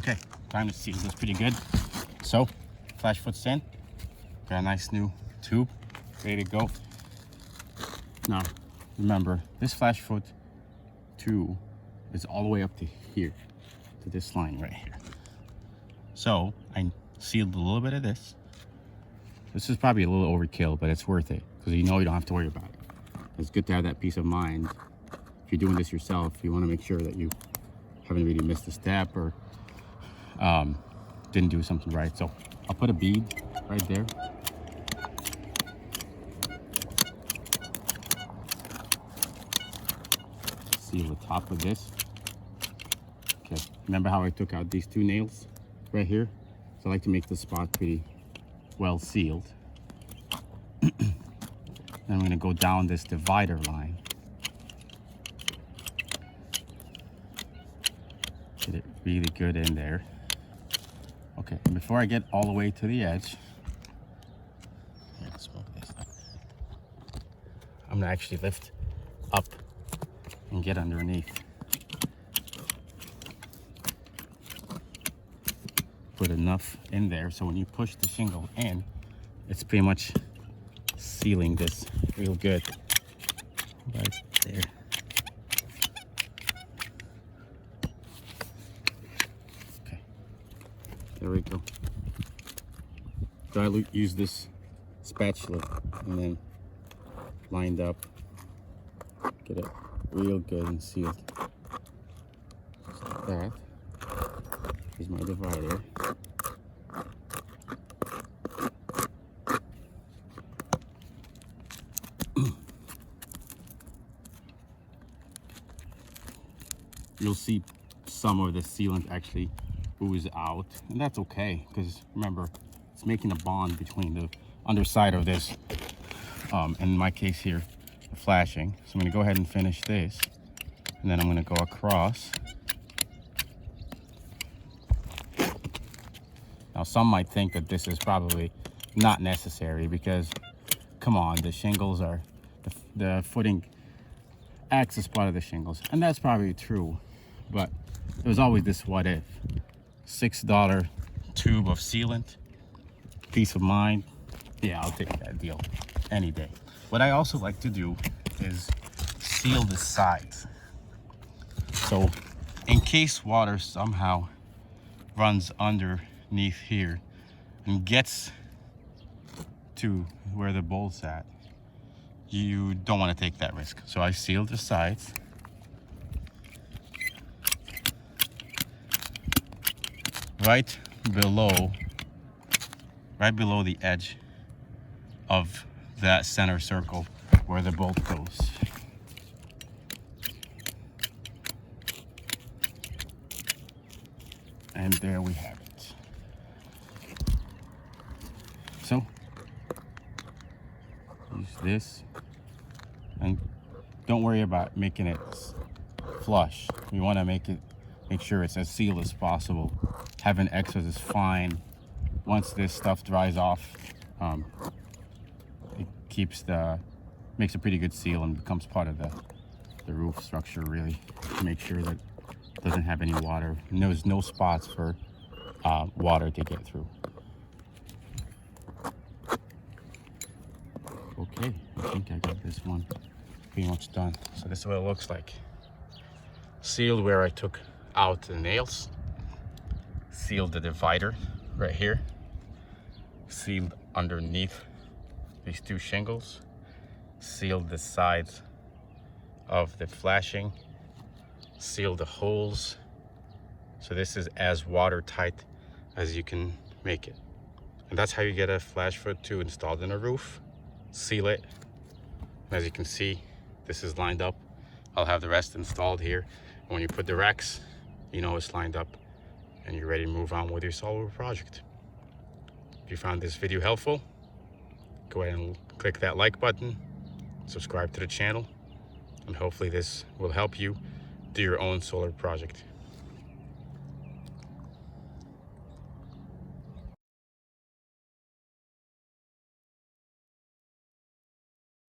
Okay, time to seal this pretty good. So, FlashFoot's in. Got a nice new tube, ready to go. Now, remember, this FlashFoot 2 is all the way up to here, to this line right here. So, I sealed a little bit of this. This is probably a little overkill, but it's worth it, because you know you don't have to worry about it. It's good to have that peace of mind. If you're doing this yourself, you want to make sure that you haven't really missed a step or didn't do something right. So I'll put a bead right there. Seal the top of this. Okay, remember how I took out these 2 nails right here? So I like to make the spot pretty well sealed. Then I'm going to go down this divider line. Get it really good in there. Okay, and before I get all the way to the edge, let's smoke this. I'm gonna actually lift up and get underneath. Put enough in there so when you push the shingle in, it's pretty much sealing this real good. Right there. There we go. So I use this spatula and then lined up. Get it real good and sealed. Just like that. Here's my divider. You'll see some of the sealant actually ooze out, and that's okay, because remember, it's making a bond between the underside of this, in my case here, the flashing. So I'm going to go ahead and finish this, and then I'm going to go across. Now some might think that this is probably not necessary, because come on, the shingles are, the footing acts as part of the shingles, and that's probably true, but there's always this what if. $6 tube of sealant, peace of mind. Yeah, I'll take that deal any day. What I also like to do is seal the sides. So in case water somehow runs underneath here and gets to where the bolt's at, you don't want to take that risk. So I seal the sides. Right below the edge of that center circle where the bolt goes. And there we have it. So use this, and don't worry about making it flush. You want to make sure it's as sealed as possible. Having excess is fine. Once this stuff dries off, it makes a pretty good seal and becomes part of the roof structure, really, to make sure that it doesn't have any water. And there's no spots for water to get through. Okay, I think I got this one pretty much done. So this is what it looks like. Sealed where I took out the nails. Sealed the divider right here. Sealed underneath these 2 shingles. Sealed the sides of the flashing. Sealed the holes. So this is as watertight as you can make it. And that's how you get a FlashFoot 2 installed in a roof. Seal it. As you can see, this is lined up. I'll have the rest installed here. And when you put the racks, you know it's lined up and you're ready to move on with your solar project. If you found this video helpful, go ahead and click that like button, subscribe to the channel, and hopefully this will help you do your own solar project.